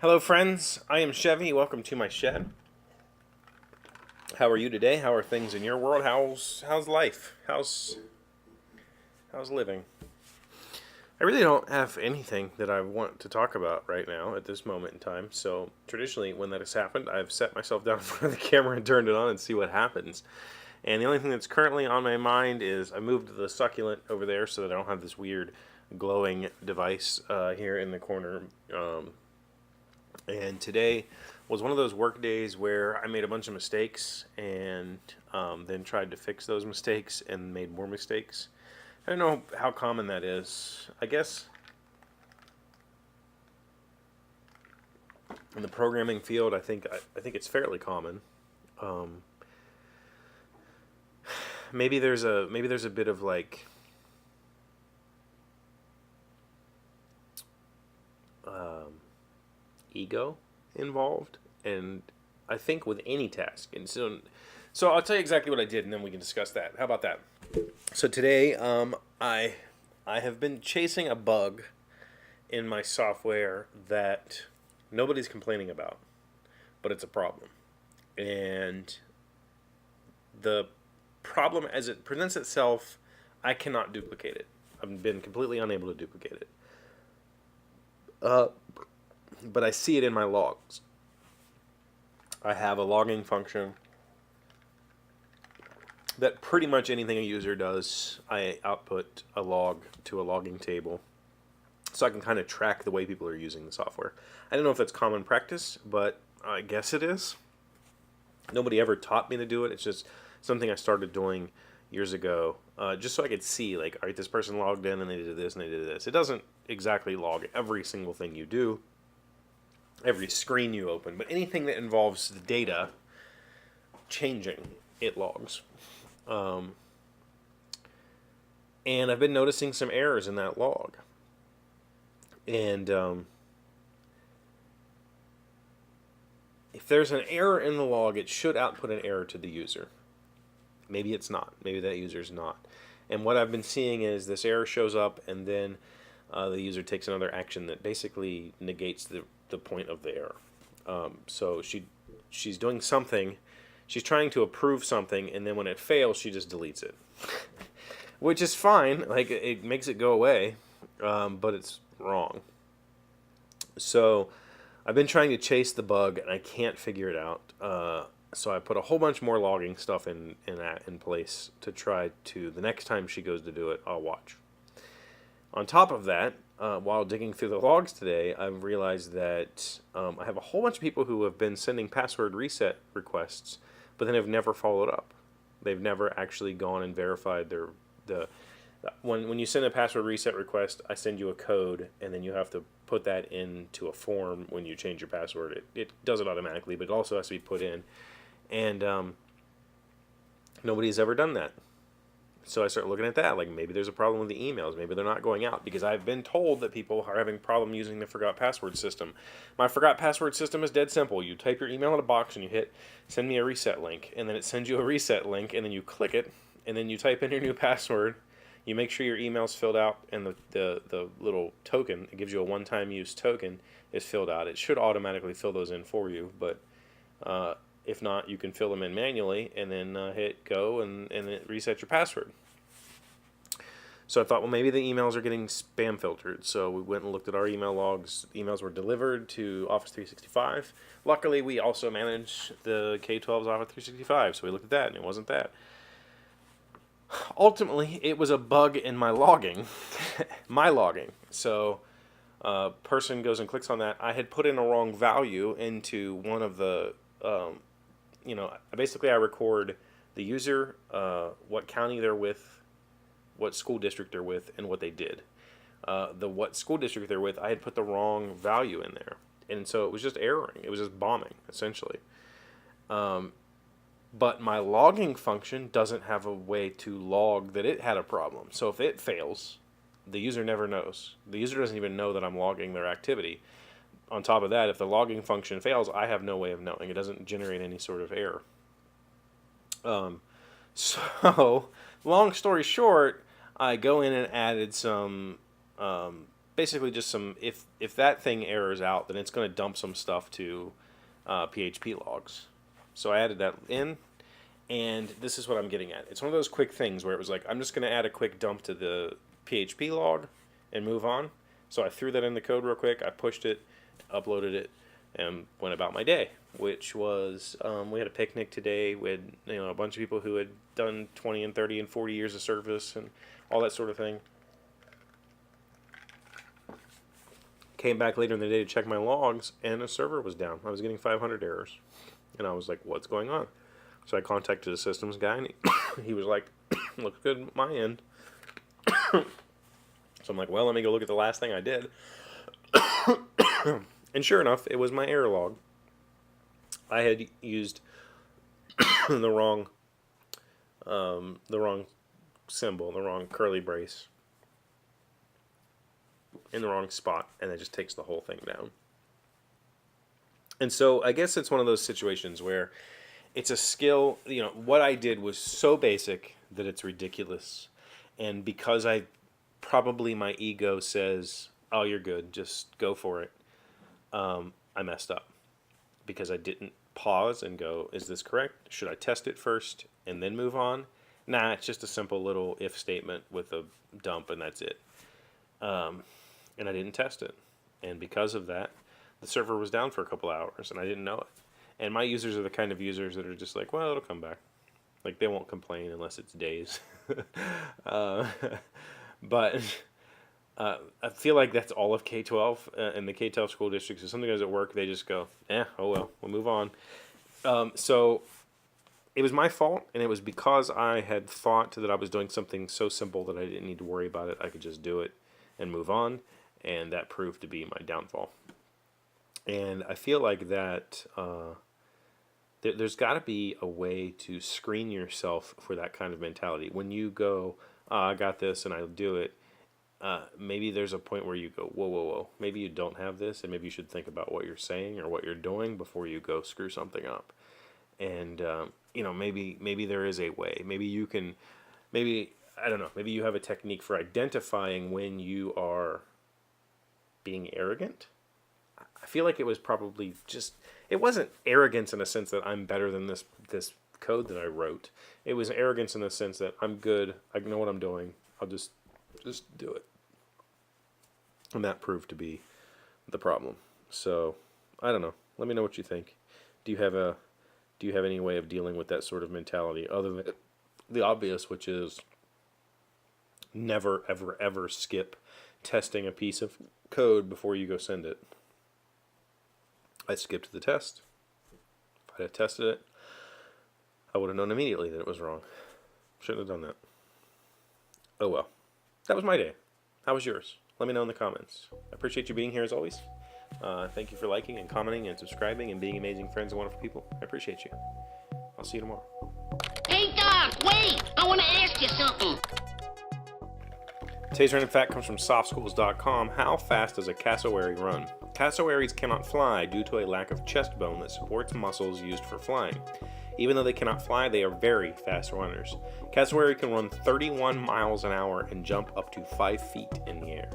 Hello friends, I am Chevee. Welcome to my shed. How are you today? How are things in your world? How's life? How's living? I really don't have anything that I want to talk about right now at this moment in time. So traditionally when that has happened, I've set myself down in front of the camera and turned it on and see what happens. And the only thing that's currently on my mind is I moved the succulent over there so that I don't have this weird glowing device here in the corner. And today was one of those work days where I made a bunch of mistakes and then tried to fix those mistakes and made more mistakes. I don't know how common that is. I guess in the programming field, I think it's fairly common. Maybe there's a bit of like ego involved, and I think with any task. And so I'll tell you exactly what I did, and then we can discuss that. How about that? So today, I have been chasing a bug in my software that nobody's complaining about, but it's a problem. And the problem as it presents itself, I cannot duplicate it. I've been completely unable to duplicate it. But I see it in my logs. I have a logging function that pretty much anything a user does, I output a log to a logging table so I can kind of track the way people are using the software. I don't know if that's common practice, but I guess it is. Nobody ever taught me to do it. It's just something I started doing years ago, just so I could see, like, all right, this person logged in and they did this and they did this. It doesn't exactly log every single thing you do, every screen you open, but anything that involves the data changing, it logs. And I've been noticing some errors in that log. And if there's an error in the log, it should output an error to the user. Maybe it's not. Maybe that user's not. And what I've been seeing is this error shows up, and then the user takes another action that basically negates the point of the error. So she's doing something. She's trying to approve something, and then when it fails, she just deletes it. Which is fine. Like, it makes it go away, but it's wrong. So I've been trying to chase the bug, and I can't figure it out. So I put a whole bunch more logging stuff in place to try to, the next time she goes to do it, I'll watch. On top of that, while digging through the logs today, I've realized that I have a whole bunch of people who have been sending password reset requests, but then have never followed up. They've never actually gone and verified when you send a password reset request, I send you a code, and then you have to put that into a form when you change your password. It does it automatically, but it also has to be put in. And nobody's ever done that. So I start looking at that, like maybe there's a problem with the emails. Maybe they're not going out, because I've been told that people are having problem using the forgot password system. My forgot password system is dead simple. You type your email in a box and you hit send me a reset link, and then it sends you a reset link, and then you click it, and then you type in your new password. You make sure your email's filled out, and the little token, it gives you a one-time use token, is filled out. It should automatically fill those in for you, but if not, you can fill them in manually, and then hit go, and it resets your password. So I thought, well, maybe the emails are getting spam filtered. So we went and looked at our email logs. Emails were delivered to Office 365. Luckily, we also manage the K-12's Office 365, so we looked at that, and it wasn't that. Ultimately, it was a bug in my logging, So person goes and clicks on that. I had put in a wrong value into one of the, basically I record the user, what county they're with, what school district they're with, and what they did. What school district they're with, I had put the wrong value in there. And so it was just erroring. It was just bombing, essentially. But my logging function doesn't have a way to log that it had a problem. So if it fails, the user never knows. The user doesn't even know that I'm logging their activity. On top of that, if the logging function fails, I have no way of knowing. It doesn't generate any sort of error. So, long story short, I go in and added some, basically just some. If that thing errors out, then it's going to dump some stuff to PHP logs. So I added that in, and this is what I'm getting at. It's one of those quick things where it was like, I'm just going to add a quick dump to the PHP log and move on. So I threw that in the code real quick. I pushed it, uploaded it, and went about my day, which was, we had a picnic today with, a bunch of people who had done 20 and 30 and 40 years of service and all that sort of thing. Came back later in the day to check my logs, and the server was down. I was getting 500 errors. And I was like, what's going on? So I contacted the systems guy, and he was like, looks good at my end. So I'm like, well, let me go look at the last thing I did. And sure enough, it was my error log. I had used the wrong symbol, the wrong curly brace in the wrong spot, and it just takes the whole thing down. And so I guess it's one of those situations where it's a skill, what I did was so basic that it's ridiculous. And because probably my ego says, oh, you're good, just go for it, I messed up. Because I didn't pause and go, is this correct? Should I test it first and then move on? Nah, it's just a simple little if statement with a dump, and that's it. And I didn't test it. And because of that, the server was down for a couple hours, and I didn't know it. And my users are the kind of users that are just like, well, it'll come back. Like, they won't complain unless it's days. But I feel like that's all of K-12 and the K-12 school districts. If something goes at work, they just go, oh well, we'll move on. So it was my fault, and it was because I had thought that I was doing something so simple that I didn't need to worry about it. I could just do it and move on, and that proved to be my downfall. And I feel like that there's got to be a way to screen yourself for that kind of mentality. When you go, I got this and I'll do it, maybe there's a point where you go, whoa. Maybe you don't have this, and maybe you should think about what you're saying or what you're doing before you go screw something up. And, maybe there is a way. Maybe you can, I don't know, maybe you have a technique for identifying when you are being arrogant. I feel like it was probably it wasn't arrogance in a sense that I'm better than this code that I wrote. It was arrogance in the sense that I'm good, I know what I'm doing, I'll just do it. And that proved to be the problem. So, I don't know. Let me know what you think. Do you have any way of dealing with that sort of mentality other than the obvious, which is never, ever, ever skip testing a piece of code before you go send it? I skipped the test. If I had tested it, I would have known immediately that it was wrong. Shouldn't have done that. Oh well. That was my day. How was yours? Let me know in the comments. I appreciate you being here as always. Thank you for liking and commenting and subscribing and being amazing friends and wonderful people. I appreciate you. I'll see you tomorrow. Hey, Doc, wait! I want to ask you something. Today's random fact comes from softschools.com. How fast does a cassowary run? Cassowaries cannot fly due to a lack of chest bone that supports muscles used for flying. Even though they cannot fly, they are very fast runners. Cassowary can run 31 miles an hour and jump up to 5 feet in the air.